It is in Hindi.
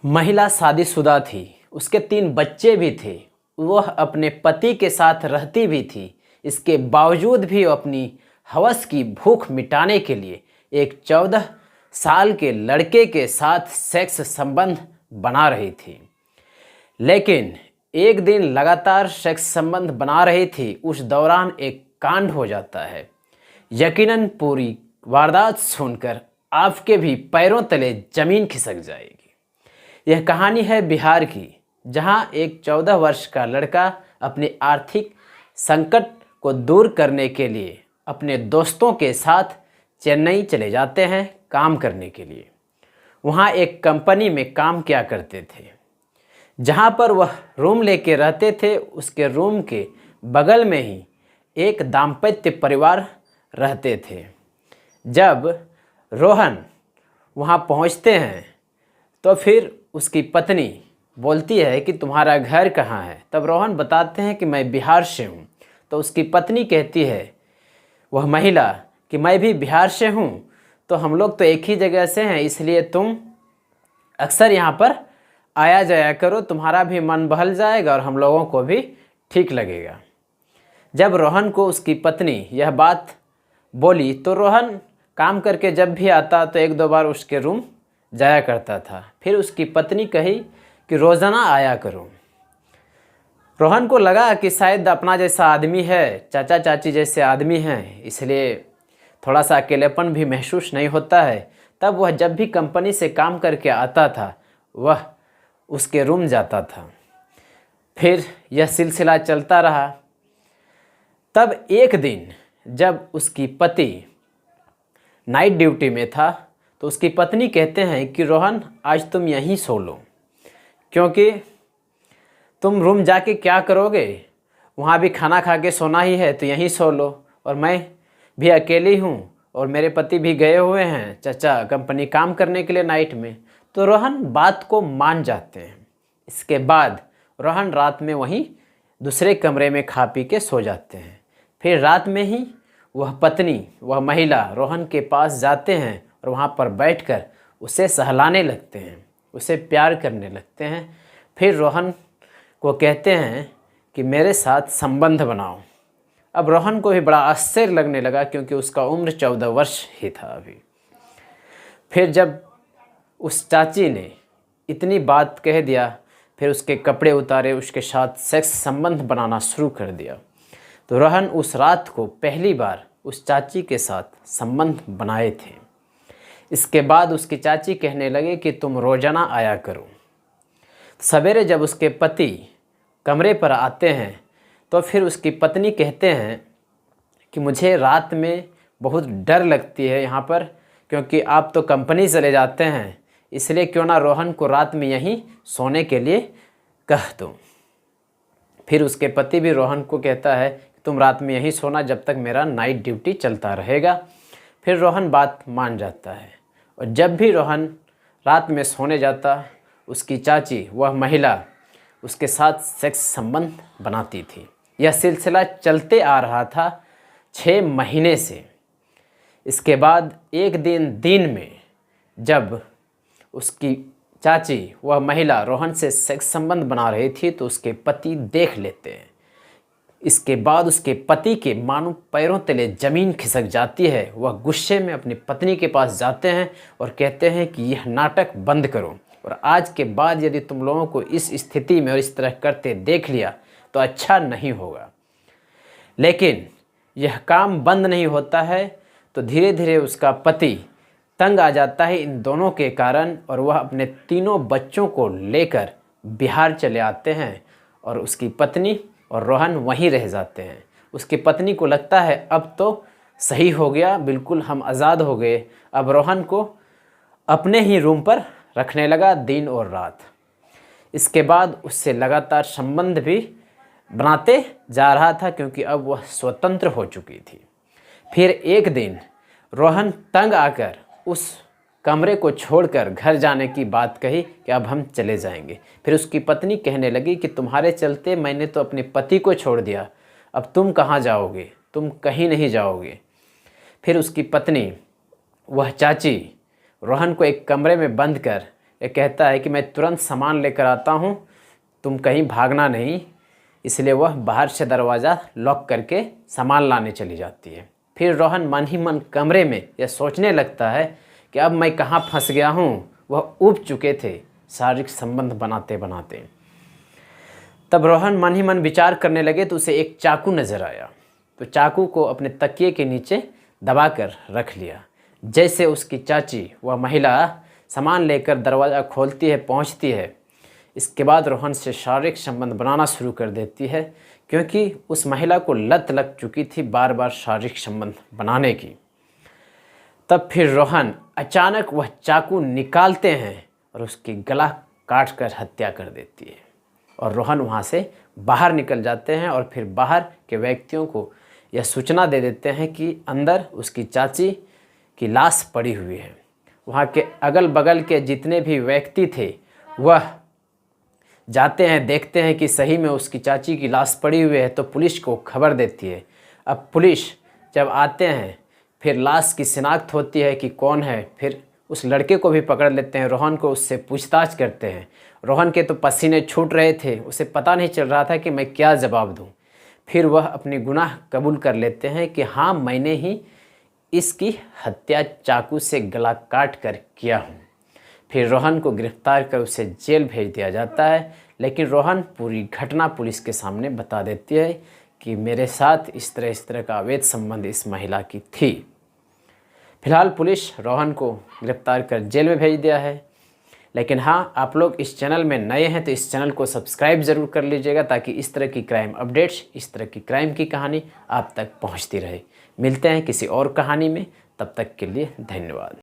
महिला शादीशुदा थी, उसके 3 बच्चे भी थे। वह अपने पति के साथ रहती भी थी। इसके बावजूद भी वो अपनी हवस की भूख मिटाने के लिए एक 14 साल के लड़के के साथ सेक्स संबंध बना रही थी। लेकिन एक दिन लगातार सेक्स संबंध बना रही थी, उस दौरान एक कांड हो जाता है। यकीनन पूरी वारदात सुनकर आपके भी पैरों तले जमीन खिसक जाएगी। यह कहानी है बिहार की, जहां एक 14 वर्ष का लड़का अपने आर्थिक संकट को दूर करने के लिए अपने दोस्तों के साथ चेन्नई चले जाते हैं काम करने के लिए। वहां एक कंपनी में काम किया करते थे। जहां पर वह रूम लेके रहते थे, उसके रूम के बगल में ही एक दाम्पत्य परिवार रहते थे। जब रोहन वहां पहुंचते हैं तो फिर उसकी पत्नी बोलती है कि तुम्हारा घर कहाँ है। तब रोहन बताते हैं कि मैं बिहार से हूँ। तो उसकी पत्नी कहती है, वह महिला, कि मैं भी बिहार से हूँ, तो हम लोग तो एक ही जगह से हैं, इसलिए तुम अक्सर यहाँ पर आया जाया करो, तुम्हारा भी मन बहल जाएगा और हम लोगों को भी ठीक लगेगा। जब रोहन को उसकी पत्नी यह बात बोली तो रोहन काम करके जब भी आता तो 1-2 बार उसके रूम जाया करता था। फिर उसकी पत्नी कही कि रोज़ाना आया करो। रोहन को लगा कि शायद अपना जैसा आदमी है, चाचा चाची जैसे आदमी हैं, इसलिए थोड़ा सा अकेलेपन भी महसूस नहीं होता है। तब वह जब भी कंपनी से काम करके आता था, वह उसके रूम जाता था। फिर यह सिलसिला चलता रहा। तब एक दिन जब उसकी पति नाइट ड्यूटी में था तो उसकी पत्नी कहते हैं कि रोहन, आज तुम यहीं सो लो, क्योंकि तुम रूम जाके क्या करोगे, वहाँ भी खाना खा के सोना ही है, तो यहीं सो लो। और मैं भी अकेली हूँ और मेरे पति भी गए हुए हैं चाचा कंपनी काम करने के लिए नाइट में। तो रोहन बात को मान जाते हैं। इसके बाद रोहन रात में वहीं दूसरे कमरे में खा पी के सो जाते हैं। फिर रात में ही वह महिला रोहन के पास जाते हैं और वहाँ पर बैठकर उसे सहलाने लगते हैं, उसे प्यार करने लगते हैं। फिर रोहन को कहते हैं कि मेरे साथ संबंध बनाओ। अब रोहन को भी बड़ा आश्चर्य लगने लगा, क्योंकि उसका उम्र 14 वर्ष ही था अभी। फिर जब उस चाची ने इतनी बात कह दिया, फिर उसके कपड़े उतारे, उसके साथ सेक्स संबंध बनाना शुरू कर दिया। तो रोहन उस रात को पहली बार उस चाची के साथ संबंध बनाए थे। इसके बाद उसकी चाची कहने लगे कि तुम रोज़ाना आया करो। सवेरे जब उसके पति कमरे पर आते हैं तो फिर उसकी पत्नी कहते हैं कि मुझे रात में बहुत डर लगती है यहाँ पर, क्योंकि आप तो कंपनी चले जाते हैं, इसलिए क्यों ना रोहन को रात में यहीं सोने के लिए कह दो। फिर उसके पति भी रोहन को कहता है कि तुम रात में यहीं सोना जब तक मेरा नाइट ड्यूटी चलता रहेगा। फिर रोहन बात मान जाता है और जब भी रोहन रात में सोने जाता, उसकी चाची वह महिला उसके साथ सेक्स संबंध बनाती थी। यह सिलसिला चलते आ रहा था 6 महीने से। इसके बाद एक दिन में जब उसकी चाची वह महिला रोहन से सेक्स संबंध बना रही थी तो उसके पति देख लेते हैं। इसके बाद उसके पति के मानो पैरों तले ज़मीन खिसक जाती है। वह गुस्से में अपनी पत्नी के पास जाते हैं और कहते हैं कि यह नाटक बंद करो, और आज के बाद यदि तुम लोगों को इस स्थिति में और इस तरह करते देख लिया तो अच्छा नहीं होगा। लेकिन यह काम बंद नहीं होता है, तो धीरे धीरे उसका पति तंग आ जाता है इन दोनों के कारण, और वह अपने 3 बच्चों को लेकर बिहार चले आते हैं और उसकी पत्नी और रोहन वहीं रह जाते हैं। उसकी पत्नी को लगता है अब तो सही हो गया, बिल्कुल हम आज़ाद हो गए। अब रोहन को अपने ही रूम पर रखने लगा दिन और रात। इसके बाद उससे लगातार संबंध भी बनाते जा रहा था, क्योंकि अब वह स्वतंत्र हो चुकी थी। फिर एक दिन रोहन तंग आकर उस कमरे को छोड़कर घर जाने की बात कही कि अब हम चले जाएंगे। फिर उसकी पत्नी कहने लगी कि तुम्हारे चलते मैंने तो अपने पति को छोड़ दिया, अब तुम कहाँ जाओगे, तुम कहीं नहीं जाओगे। फिर उसकी पत्नी वह चाची रोहन को एक कमरे में बंद कर ये कहता है कि मैं तुरंत सामान लेकर आता हूँ, तुम कहीं भागना नहीं। इसलिए वह बाहर से दरवाज़ा लॉक करके सामान लाने चली जाती है। फिर रोहन मन ही मन कमरे में यह सोचने लगता है कि अब मैं कहाँ फंस गया हूँ। वह ऊब चुके थे शारीरिक संबंध बनाते बनाते। तब रोहन मन ही मन विचार करने लगे तो उसे एक चाकू नज़र आया। तो चाकू को अपने तकिए के नीचे दबाकर रख लिया। जैसे उसकी चाची वह महिला सामान लेकर दरवाज़ा खोलती है, पहुंचती है, इसके बाद रोहन से शारीरिक संबंध बनाना शुरू कर देती है, क्योंकि उस महिला को लत लग चुकी थी बार बार शारीरिक संबंध बनाने की। तब फिर रोहन अचानक वह चाकू निकालते हैं और उसकी गला काट कर हत्या कर देती है। और रोहन वहाँ से बाहर निकल जाते हैं और फिर बाहर के व्यक्तियों को यह सूचना दे देते हैं कि अंदर उसकी चाची की लाश पड़ी हुई है। वहाँ के अगल बगल के जितने भी व्यक्ति थे वह जाते हैं, देखते हैं कि सही में उसकी चाची की लाश पड़ी हुई है, तो पुलिस को खबर देती है। अब पुलिस जब आते हैं फिर लाश की शिनाख्त होती है कि कौन है। फिर उस लड़के को भी पकड़ लेते हैं, रोहन को उससे पूछताछ करते हैं। रोहन के तो पसीने छूट रहे थे, उसे पता नहीं चल रहा था कि मैं क्या जवाब दूं। फिर वह अपनी गुनाह कबूल कर लेते हैं कि हाँ, मैंने ही इसकी हत्या चाकू से गला काट कर किया हूँ। फिर रोहन को गिरफ्तार कर उसे जेल भेज दिया जाता है। लेकिन रोहन पूरी घटना पुलिस के सामने बता देती है कि मेरे साथ इस तरह का अवैध संबंध इस महिला की थी। फिलहाल पुलिस रोहन को गिरफ्तार कर जेल में भेज दिया है। लेकिन हाँ, आप लोग इस चैनल में नए हैं तो इस चैनल को सब्सक्राइब ज़रूर कर लीजिएगा, ताकि इस तरह की क्राइम अपडेट्स, इस तरह की क्राइम की कहानी आप तक पहुंचती रहे। मिलते हैं किसी और कहानी में, तब तक के लिए धन्यवाद।